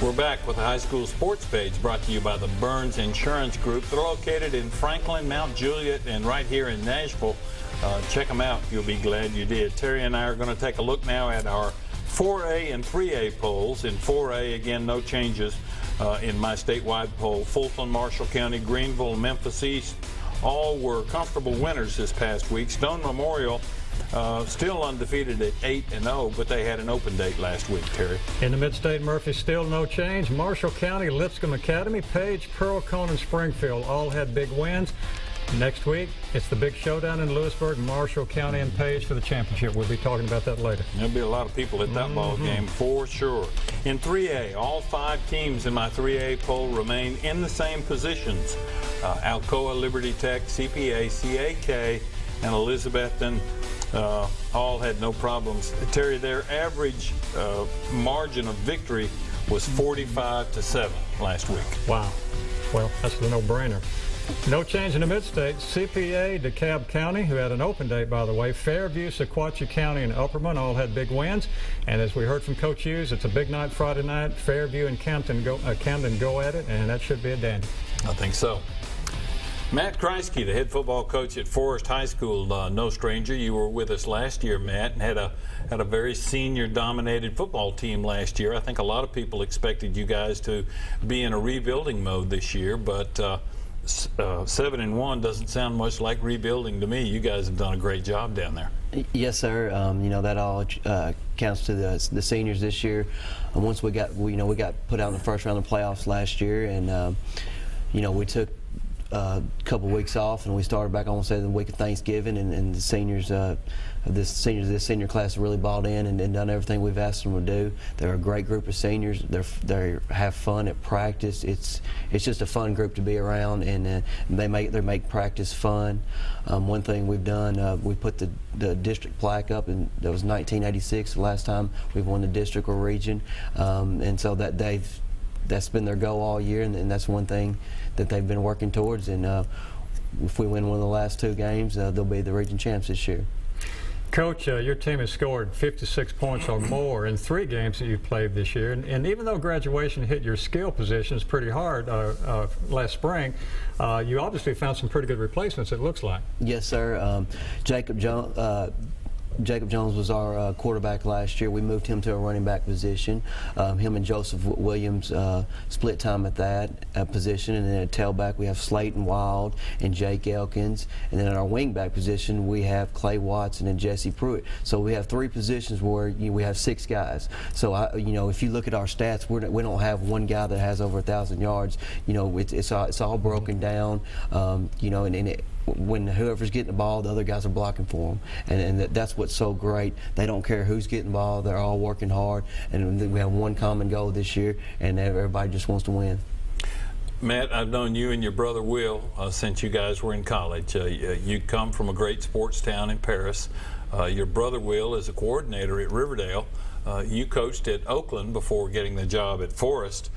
We're back with the high school sports page brought to you by the Burns Insurance Group. They're located in Franklin, Mount Juliet, and right here in Nashville. Check them out. You'll be glad you did. Terry and I are going to take a look now at our 4A and 3A polls. In 4A, again, no changes in my statewide poll. Fulton, Marshall County, Greenville, Memphis East, all were comfortable winners this past week. Stone Memorial still undefeated at 8-0, but they had an open date last week, Terry. In the Mid-State, Murphy, still no change. Marshall County, Lipscomb Academy, Page, Pearl, Conan, Springfield all had big wins. Next week, it's the big showdown in Lewisburg, Marshall County and Page for the championship. We'll be talking about that later. There'll be a lot of people at that ball game for sure. In 3A, all 5 teams in my 3A poll remain in the same positions. Alcoa, Liberty Tech, CPA, CAK, and Elizabethton all had no problems. Terry, their average margin of victory was 45-7 last week. Wow. Well, that's the no-brainer. No change in the Mid-State. CPA, DeKalb County, who had an open date, by the way, Fairview, Sequatchie County, and Upperman all had big wins. And as we heard from Coach Hughes, it's a big night Friday night. Fairview and Camden go at it, and that should be a dandy. I think so. Matt Kreisky, the head football coach at Forest High School, no stranger. You were with us last year, Matt, and had a very senior-dominated football team last year. I think a lot of people expected you guys to be in a rebuilding mode this year, but 7-1 doesn't sound much like rebuilding to me. You guys have done a great job down there. Yes, sir. You know, that all counts to the seniors this year. Once we got put out in the first round of the playoffs last year, and you know, we took a couple weeks off, and we started back on, say, the week of Thanksgiving, and the seniors, this senior class really bought in and done everything we've asked them to do. They're a great group of seniors. They have fun at practice. It's just a fun group to be around, and they make practice fun. One thing we've done, we put the district plaque up, and that was 1986, the last time we've won the district or region, and so that's been their goal all year, and that's one thing that they've been working towards. And if we win one of the last 2 games, they'll be the region champs this year. Coach, your team has scored 56 points or more in 3 games that you've played this year. And even though graduation hit your skill positions pretty hard last spring, you obviously found some pretty good replacements, it looks like. Yes, sir. Jacob Jones was our quarterback last year. We moved him to a running back position. Him and Joseph Williams split time at that position. And then at tailback, we have Slayton Wild and Jake Elkins. And then at our wing back position, we have Clay Watson and Jesse Pruitt. So we have 3 positions where we have 6 guys. So you know, if you look at our stats, we don't have one guy that has over 1,000 yards. You know, it's all broken down. You know, when whoever's getting the ball, the other guys are blocking for them, and that's what's so great. They don't care who's getting the ball; they're all working hard, and we have one common goal this year, and everybody just wants to win. Matt, I've known you and your brother Will since you guys were in college. You come from a great sports town in Paris. Your brother Will is a coordinator at Riverdale. You coached at Oakland before getting the job at Forest.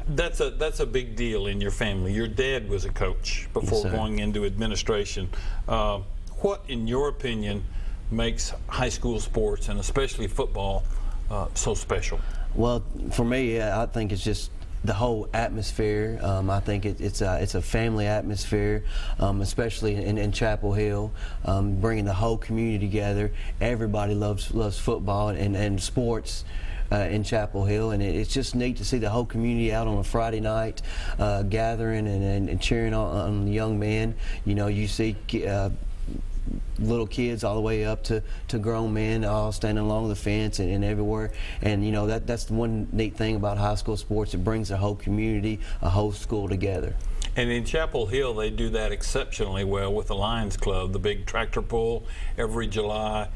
That's a big deal in your family. Your dad was a coach before going into administration. What, in your opinion, makes high school sports, and especially football, so special? Well, for me, I think it's just the whole atmosphere. I think it's a family atmosphere, especially in Chapel Hill, bringing the whole community together. Everybody loves football and sports in Chapel Hill, and it's just neat to see the whole community out on a Friday night gathering and cheering on the young men. You know, you see little kids all the way up to grown men all standing along the fence and everywhere. And you know, that's the one neat thing about high school sports. It brings the whole community, a whole school together. And in Chapel Hill, they do that exceptionally well with the Lions Club, the big tractor pull every July.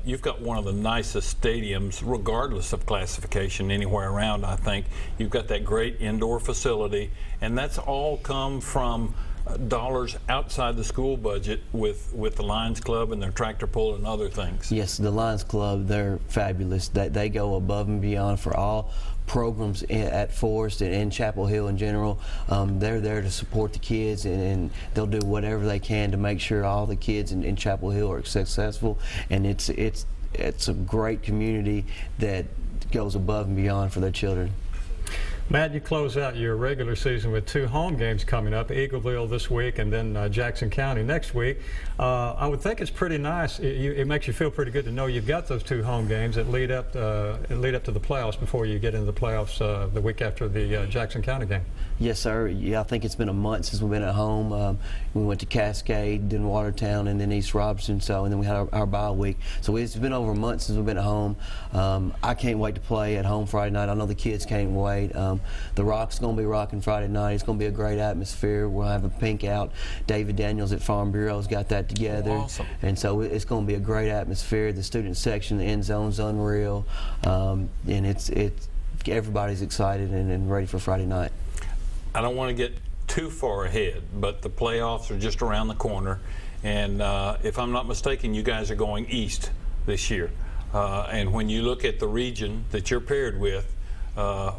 You've got one of the nicest stadiums, regardless of classification, anywhere around, I think. You've got that great indoor facility, and that's all come from dollars outside the school budget with the Lions Club and their tractor pull and other things. Yes, the Lions Club, they're fabulous. They go above and beyond for all programs at Forest and in Chapel Hill in general. They're there to support the kids, and they'll do whatever they can to make sure all the kids in Chapel Hill are successful. And it's a great community that goes above and beyond for their children. Matt, you close out your regular season with 2 home games coming up, Eagleville this week and then Jackson County next week. I would think it's pretty nice. It makes you feel pretty good to know you've got those 2 home games that lead up to the playoffs before you get into the playoffs the week after the Jackson County game. Yes, sir. Yeah, I think it's been a month since we've been at home. We went to Cascade, then Watertown, and then East Robertson. And then we had our bye week. So it's been over a month since we've been at home. I can't wait to play at home Friday night. I know the kids can't wait. The Rock's going to be rocking Friday night. It's going to be a great atmosphere. We'll have a pink out. David Daniels at Farm Bureau's got that together. Awesome. And so it's going to be a great atmosphere. The student section, the end zone's unreal. And it's everybody's excited and ready for Friday night. I don't want to get too far ahead, but the playoffs are just around the corner. And if I'm not mistaken, you guys are going east this year. And when you look at the region that you're paired with,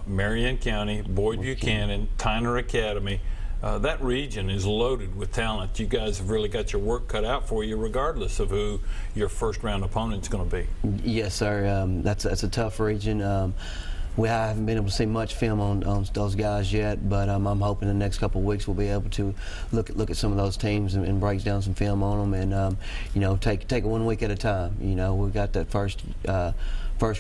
Marion County, Boyd Buchanan, Tyner Academy, that region is loaded with talent. You guys have really got your work cut out for you, regardless of who your first-round opponent's going to be. Yes, sir. That's a tough region. We haven't been able to see much film on those guys yet, but I'm hoping the next couple of weeks we'll be able to look at some of those teams and break down some film on them, and you know, take it 1 week at a time. You know, we've got that first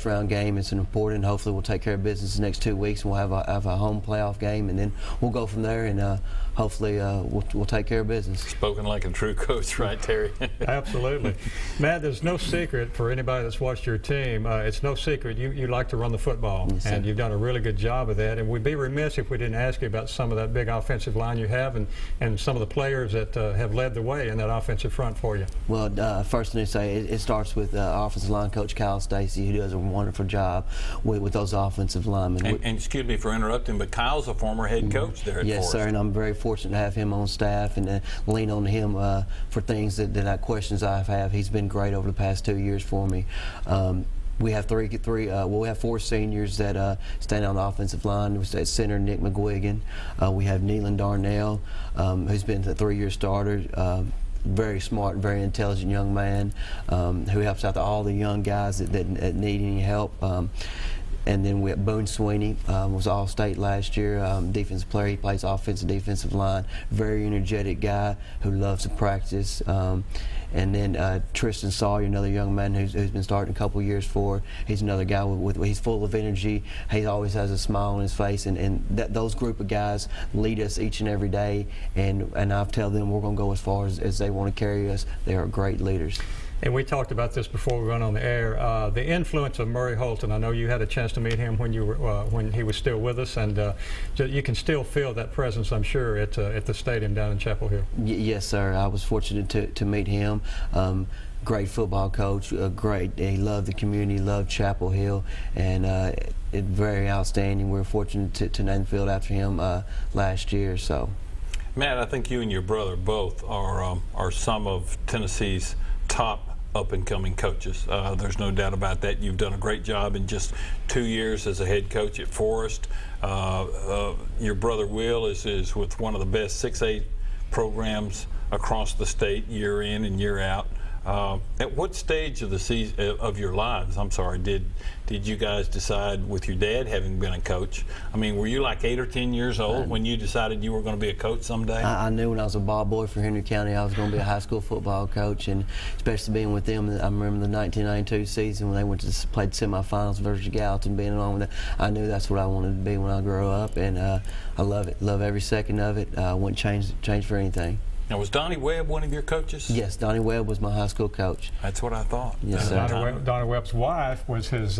round game. It's important. Hopefully we'll take care of business the next 2 weeks, and we'll have a home playoff game, and then we'll go from there, and hopefully we'll take care of business. Spoken like a true coach, right, Terry? Absolutely. Matt, there's no secret for anybody that's watched your team. It's no secret you like to run the football, yes, and you've done a really good job of that. And we'd be remiss if we didn't ask you about some of that big offensive line you have, and some of the players that have led the way in that offensive front for you. Well, first thing to say, it starts with offensive line coach Kyle Stacy, who does a wonderful job with those offensive linemen. And excuse me for interrupting, but Kyle's a former head coach there at Yes, Forest. sir, and I'm very fortunate to have him on staff and lean on him for things that questions I have. He's been great over the past 2 years for me. We have we have 4 seniors that stand on the offensive line. At center, Nick McGuigan. We have Neelan Darnell, who's been a 3-year starter. Very smart, very intelligent young man who helps out all the young guys that need any help. And then we have Boone Sweeney, was All-State last year, defensive player. He plays offensive, defensive line. Very energetic guy who loves to practice. And then Tristan Sawyer, another young man who's been starting a couple years for. He's another guy he's full of energy. He always has a smile on his face, and those group of guys lead us each and every day. And I tell them we're going to go as far as they want to carry us. They are great leaders. And we talked about this before we went on the air. The influence of Murray Holton. I know you had a chance to meet him when he was still with us, and you can still feel that presence, I'm sure, at the stadium down in Chapel Hill. Yes, sir. I was fortunate to meet him. Great football coach. Great. He loved the community, loved Chapel Hill, and very outstanding. We were fortunate to name the field after him last year. So, Matt, I think you and your brother both are some of Tennessee's top up-and-coming coaches. There's no doubt about that. You've done a great job in just 2 years as a head coach at Forest. Your brother Will is with one of the best 6A programs across the state, year in and year out. At what stage of the season of your lives, did you guys decide, with your dad having been a coach? I mean, were you like 8 or 10 years old when you decided you were going to be a coach someday? I knew when I was a ball boy for Henry County I was going to be a high school football coach, and especially being with them. I remember the 1992 season when they went to played semifinals versus Gallatin, being along with them. I knew that's what I wanted to be when I grew up, and I love it. Love every second of it. Wouldn't change for anything. Now, was Donnie Webb one of your coaches? Yes, Donnie Webb was my high school coach. That's what I thought. Yes, sir. Donnie Webb's wife was his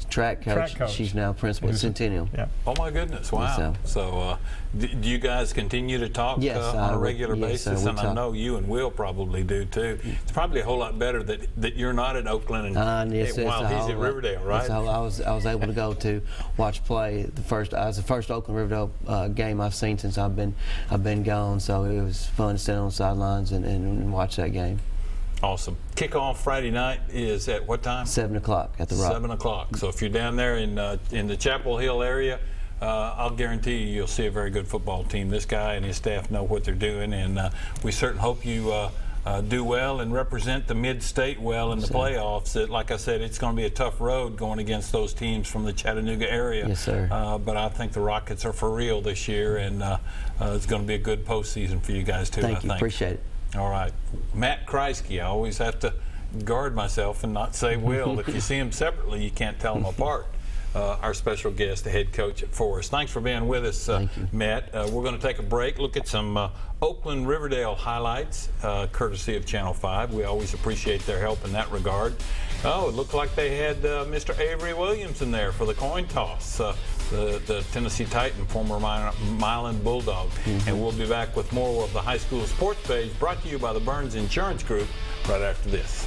track coach. She's now principal at Centennial. Yeah. Oh, my goodness. Wow. Yes, so do you guys continue to talk on a regular basis? Sir, and I know you and Will probably do, too. It's probably a whole lot better that you're not at Oakland while he's at Riverdale, right? I was able to go to watch play the first Oakland Riverdale game I've seen since I've been gone. So it was fun to stand on the sidelines and watch that game. Awesome. Kickoff Friday night is at what time? 7 o'clock at the Rock. 7 o'clock. So if you're down there in the Chapel Hill area, I'll guarantee you'll see a very good football team. This guy and his staff know what they're doing, and we certainly hope you do well and represent the mid-state well in the playoffs. Like I said, it's going to be a tough road going against those teams from the Chattanooga area. Yes, sir. But I think the Rockets are for real this year, and it's going to be a good postseason for you guys too. Thank you. Appreciate it. All right, Matt Kreisky. I always have to guard myself and not say Will. If you see them separately, you can't tell them apart. Our special guest, the head coach at Forest. Thanks for being with us, Matt. We're going to take a break, look at some Oakland Riverdale highlights, courtesy of Channel 5. We always appreciate their help in that regard. Oh, it looked like they had Mr. Avery Williamson there for the coin toss, the Tennessee Titan, former Milan Bulldog. And we'll be back with more of the High School Sports Page, brought to you by the Burns Insurance Group, right after this.